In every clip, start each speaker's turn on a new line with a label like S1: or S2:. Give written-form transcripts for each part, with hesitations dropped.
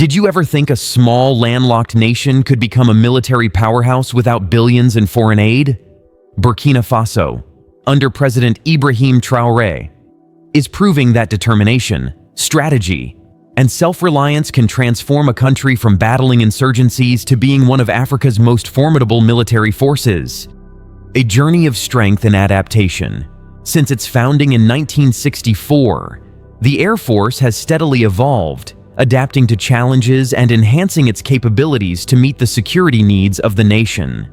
S1: Did you ever think a small, landlocked nation could become a military powerhouse without billions in foreign aid? Burkina Faso, under President Ibrahim Traoré, is proving that determination, strategy, and self-reliance can transform a country from battling insurgencies to being one of Africa's most formidable military forces. A journey of strength and adaptation. Since its founding in 1964, the Air Force has steadily evolved, adapting to challenges and enhancing its capabilities to meet the security needs of the nation.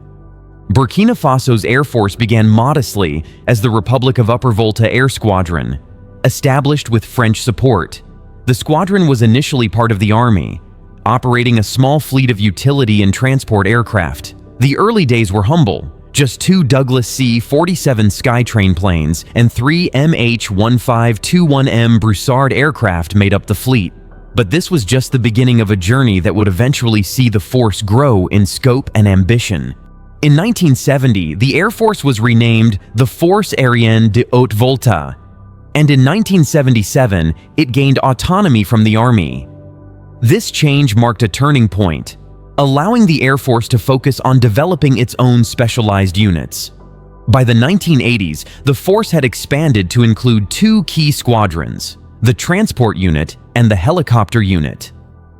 S1: Burkina Faso's Air Force began modestly as the Republic of Upper Volta Air Squadron. Established with French support, the squadron was initially part of the army, operating a small fleet of utility and transport aircraft. The early days were humble. Just 2 Douglas C-47 Skytrain planes and 3 MH-1521M Broussard aircraft made up the fleet. But this was just the beginning of a journey that would eventually see the force grow in scope and ambition. In 1970, the Air Force was renamed the Force Aérienne de Haute Volta, and in 1977, it gained autonomy from the Army. This change marked a turning point, allowing the Air Force to focus on developing its own specialized units. By the 1980s, the force had expanded to include 2 key squadrons, the Transport Unit and the Helicopter Unit.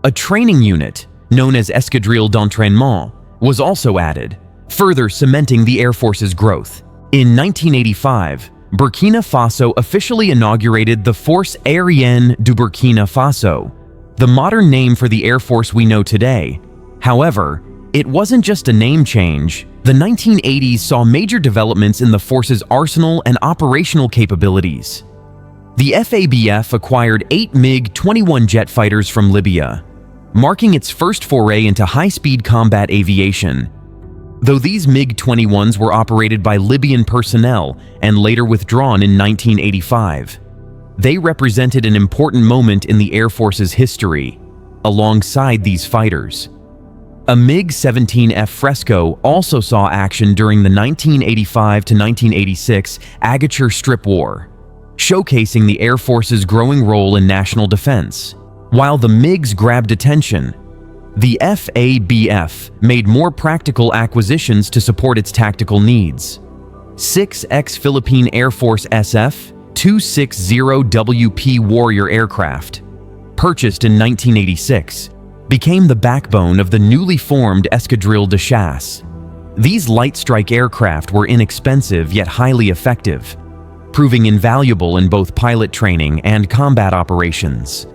S1: A training unit, known as Escadrille d'Entraînement, was also added, further cementing the Air Force's growth. In 1985, Burkina Faso officially inaugurated the Force Aérienne du Burkina Faso, the modern name for the Air Force we know today. However, it wasn't just a name change. The 1980s saw major developments in the force's arsenal and operational capabilities. The FABF acquired 8 MiG-21 jet fighters from Libya, marking its first foray into high-speed combat aviation. Though these MiG-21s were operated by Libyan personnel and later withdrawn in 1985, they represented an important moment in the Air Force's history. Alongside these fighters, a MiG-17F Fresco also saw action during the 1985 to 1986 Agadir Strip War, showcasing the Air Force's growing role in national defense. While the MiGs grabbed attention, the FABF made more practical acquisitions to support its tactical needs. 6 ex-Philippine Air Force SF-260WP Warrior aircraft, purchased in 1986, became the backbone of the newly formed Escadrille de Chasse. These light strike aircraft were inexpensive yet highly effective, proving invaluable in both pilot training and combat operations.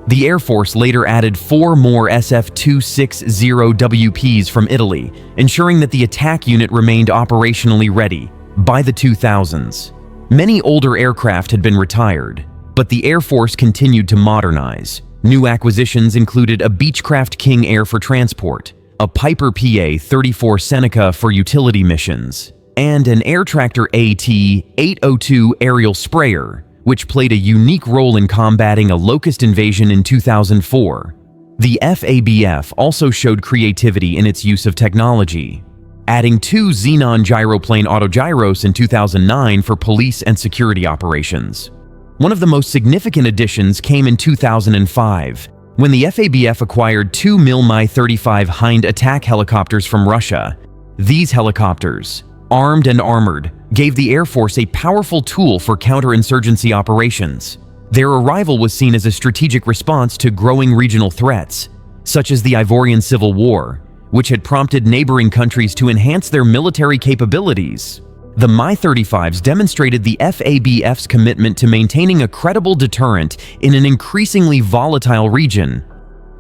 S1: The Air Force later added 4 more SF-260WPs from Italy, ensuring that the attack unit remained operationally ready. By the 2000s, many older aircraft had been retired, but the Air Force continued to modernize. New acquisitions included a Beechcraft King Air for transport, a Piper PA-34 Seneca for utility missions, and an Air Tractor AT-802 aerial sprayer, which played a unique role in combating a locust invasion in 2004. The FABF also showed creativity in its use of technology, adding 2 Xenon gyroplane autogyros in 2009 for police and security operations. One of the most significant additions came in 2005, when the FABF acquired 2 Mi-35 Hind attack helicopters from Russia. These helicopters, armed and armored, gave the Air Force a powerful tool for counterinsurgency operations. Their arrival was seen as a strategic response to growing regional threats, such as the Ivorian Civil War, which had prompted neighboring countries to enhance their military capabilities. The Mi-35s demonstrated the FABF's commitment to maintaining a credible deterrent in an increasingly volatile region.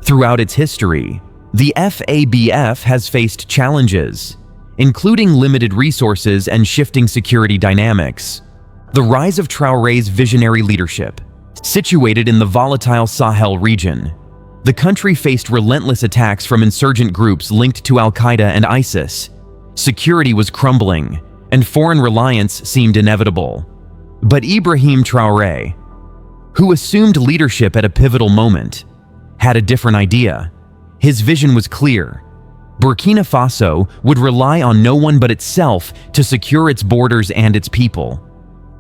S1: Throughout its history, the FABF has faced challenges, including limited resources and shifting security dynamics. The rise of Traoré's visionary leadership. Situated in the volatile Sahel region, the country faced relentless attacks from insurgent groups linked to Al-Qaeda and ISIS. Security was crumbling, and foreign reliance seemed inevitable. But Ibrahim Traoré, who assumed leadership at a pivotal moment, had a different idea. His vision was clear. Burkina Faso would rely on no one but itself to secure its borders and its people.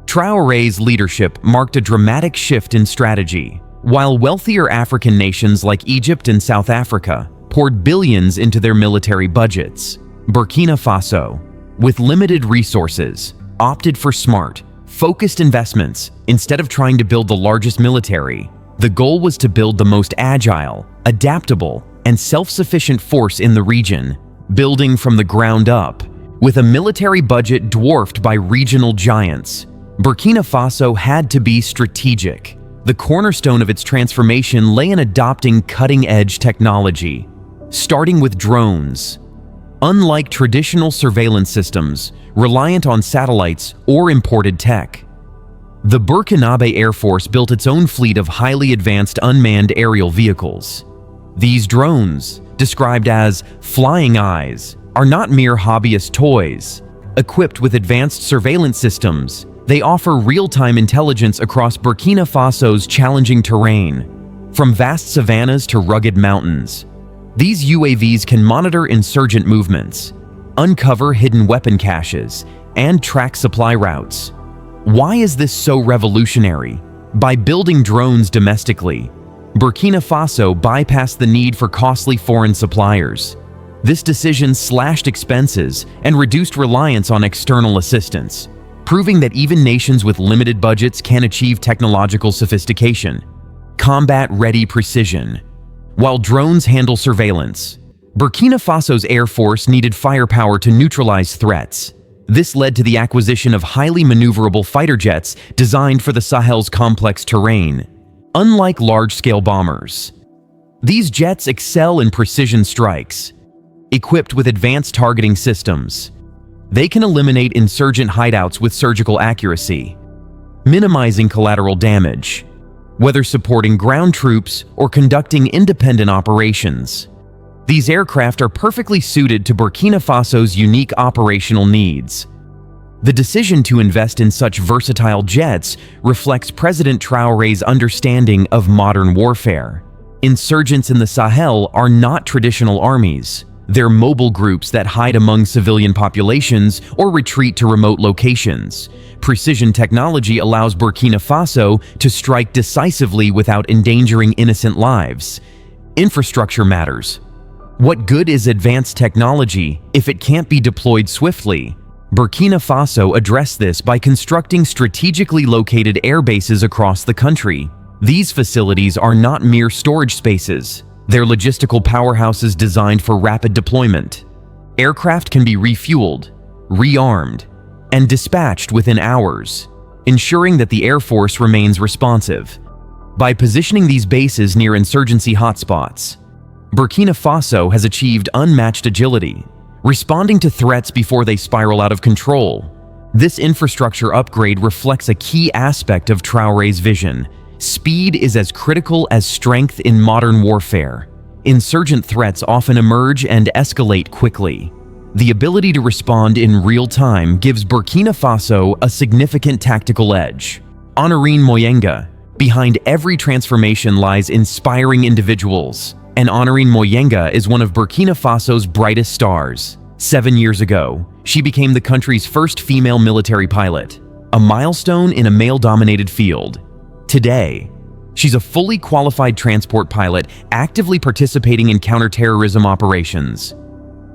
S1: Traoré's leadership marked a dramatic shift in strategy. While wealthier African nations like Egypt and South Africa poured billions into their military budgets, Burkina Faso, with limited resources, opted for smart, focused investments instead of trying to build the largest military. The goal was to build the most agile, adaptable, and self-sufficient force in the region, building from the ground up. With a military budget dwarfed by regional giants, Burkina Faso had to be strategic. The cornerstone of its transformation lay in adopting cutting-edge technology, starting with drones. Unlike traditional surveillance systems reliant on satellites or imported tech, the Burkinabe Air Force built its own fleet of highly advanced unmanned aerial vehicles. These drones, described as flying eyes, are not mere hobbyist toys. Equipped with advanced surveillance systems, they offer real-time intelligence across Burkina Faso's challenging terrain, from vast savannas to rugged mountains. These UAVs can monitor insurgent movements, uncover hidden weapon caches, and track supply routes. Why is this so revolutionary? By building drones domestically, Burkina Faso bypassed the need for costly foreign suppliers. This decision slashed expenses and reduced reliance on external assistance, proving that even nations with limited budgets can achieve technological sophistication, combat-ready precision. While drones handle surveillance, Burkina Faso's Air Force needed firepower to neutralize threats. This led to the acquisition of highly maneuverable fighter jets designed for the Sahel's complex terrain. Unlike large-scale bombers, these jets excel in precision strikes. Equipped with advanced targeting systems, they can eliminate insurgent hideouts with surgical accuracy, minimizing collateral damage. Whether supporting ground troops or conducting independent operations, these aircraft are perfectly suited to Burkina Faso's unique operational needs. The decision to invest in such versatile jets reflects President Traoré's understanding of modern warfare. Insurgents in the Sahel are not traditional armies. They're mobile groups that hide among civilian populations or retreat to remote locations. Precision technology allows Burkina Faso to strike decisively without endangering innocent lives. Infrastructure matters. What good is advanced technology if it can't be deployed swiftly? Burkina Faso addressed this by constructing strategically located air bases across the country. These facilities are not mere storage spaces. They're logistical powerhouses designed for rapid deployment. Aircraft can be refueled, rearmed, and dispatched within hours, ensuring that the Air Force remains responsive. By positioning these bases near insurgency hotspots, Burkina Faso has achieved unmatched agility, responding to threats before they spiral out of control. This infrastructure upgrade reflects a key aspect of Traoré's vision. Speed is as critical as strength in modern warfare. Insurgent threats often emerge and escalate quickly. The ability to respond in real time gives Burkina Faso a significant tactical edge. Honorine Moyenga, behind every transformation lies inspiring individuals, and Honorine Moyenga is one of Burkina Faso's brightest stars. 7 years ago, she became the country's first female military pilot, a milestone in a male-dominated field. Today, she's a fully qualified transport pilot actively participating in counterterrorism operations.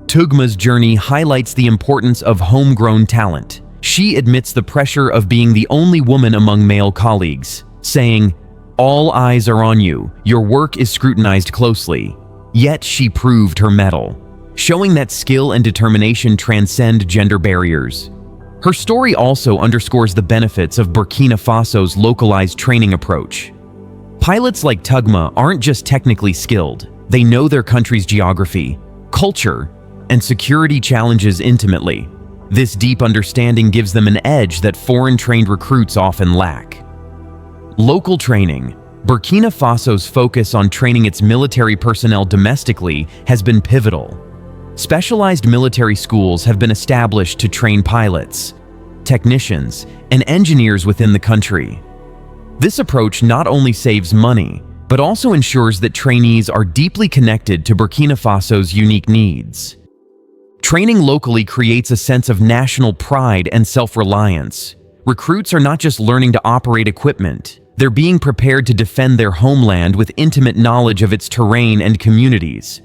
S1: Tugma's journey highlights the importance of homegrown talent. She admits the pressure of being the only woman among male colleagues, saying, "All eyes are on you, your work is scrutinized closely." Yet she proved her mettle, showing that skill and determination transcend gender barriers. Her story also underscores the benefits of Burkina Faso's localized training approach. Pilots like Tugma aren't just technically skilled, they know their country's geography, culture, and security challenges intimately. This deep understanding gives them an edge that foreign-trained recruits often lack. Local training. Burkina Faso's focus on training its military personnel domestically has been pivotal. Specialized military schools have been established to train pilots, technicians, and engineers within the country. This approach not only saves money, but also ensures that trainees are deeply connected to Burkina Faso's unique needs. Training locally creates a sense of national pride and self-reliance. Recruits are not just learning to operate equipment, They're being prepared to defend their homeland with intimate knowledge of its terrain and communities.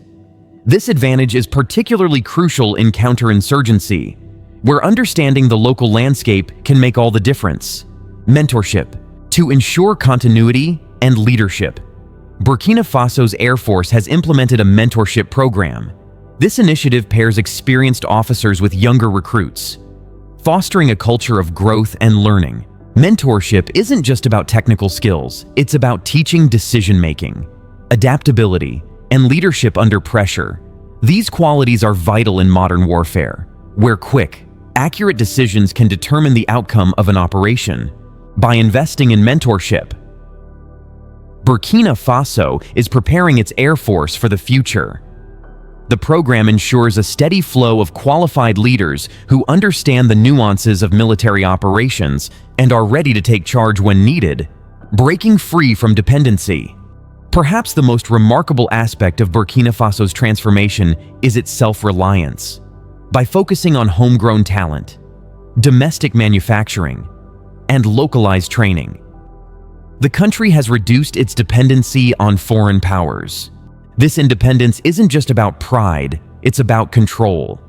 S1: This advantage is particularly crucial in counterinsurgency, where understanding the local landscape can make all the difference. Mentorship, to ensure continuity and leadership. Burkina Faso's Air Force has implemented a mentorship program. This initiative pairs experienced officers with younger recruits, fostering a culture of growth and learning. Mentorship isn't just about technical skills, it's about teaching decision-making, adaptability, and leadership under pressure. These qualities are vital in modern warfare, where quick, accurate decisions can determine the outcome of an operation. By investing in mentorship, Burkina Faso is preparing its air force for the future. The program ensures a steady flow of qualified leaders who understand the nuances of military operations and are ready to take charge when needed, breaking free from dependency. Perhaps the most remarkable aspect of Burkina Faso's transformation is its self-reliance. By focusing on homegrown talent, domestic manufacturing, and localized training, the country has reduced its dependency on foreign powers. This independence isn't just about pride, it's about control.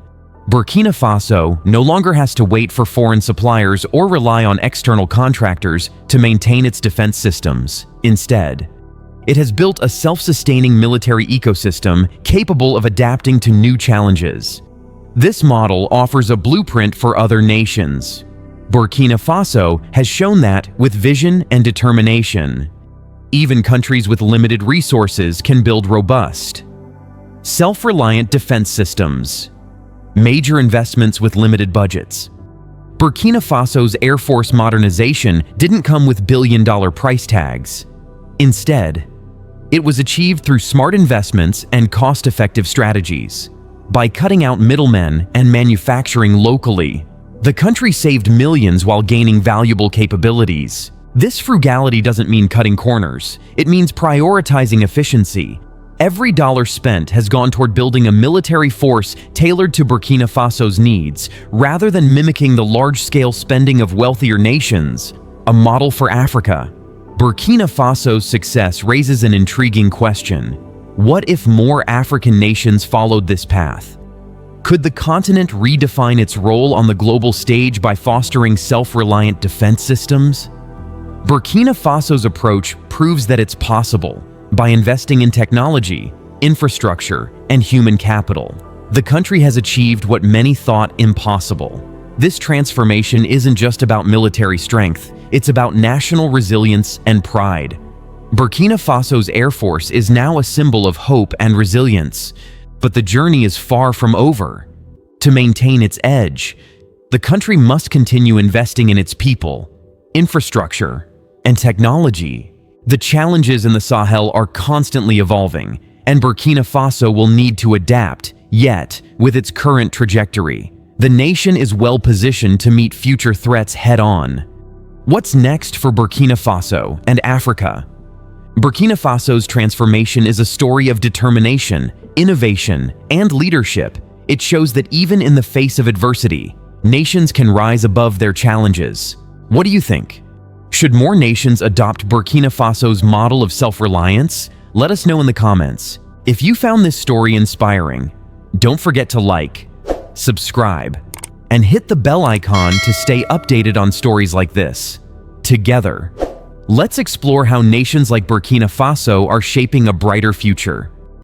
S1: Burkina Faso no longer has to wait for foreign suppliers or rely on external contractors to maintain its defense systems. Instead, it has built a self-sustaining military ecosystem capable of adapting to new challenges. This model offers a blueprint for other nations. Burkina Faso has shown that with vision and determination, even countries with limited resources can build robust, self-reliant defense systems. Major investments with limited budgets. Burkina Faso's Air Force modernization didn't come with billion-dollar price tags. Instead, it was achieved through smart investments and cost-effective strategies. By cutting out middlemen and manufacturing locally, the country saved millions while gaining valuable capabilities. This frugality doesn't mean cutting corners. It means prioritizing efficiency. Every dollar spent has gone toward building a military force tailored to Burkina Faso's needs, rather than mimicking the large-scale spending of wealthier nations, a model for Africa. Burkina Faso's success raises an intriguing question. What if more African nations followed this path? Could the continent redefine its role on the global stage by fostering self-reliant defense systems? Burkina Faso's approach proves that it's possible. By investing in technology, infrastructure, and human capital, the country has achieved what many thought impossible. This transformation isn't just about military strength, it's about national resilience and pride. Burkina Faso's Air Force is now a symbol of hope and resilience, but the journey is far from over. To maintain its edge, the country must continue investing in its people, infrastructure, and technology. The challenges in the Sahel are constantly evolving, and Burkina Faso will need to adapt, yet, with its current trajectory, the nation is well positioned to meet future threats head-on. What's next for Burkina Faso and Africa? Burkina Faso's transformation is a story of determination, innovation, and leadership. It shows that even in the face of adversity, nations can rise above their challenges. What do you think? Should more nations adopt Burkina Faso's model of self-reliance? Let us know in the comments. If you found this story inspiring, don't forget to like, subscribe, and hit the bell icon to stay updated on stories like this. Together, let's explore how nations like Burkina Faso are shaping a brighter future.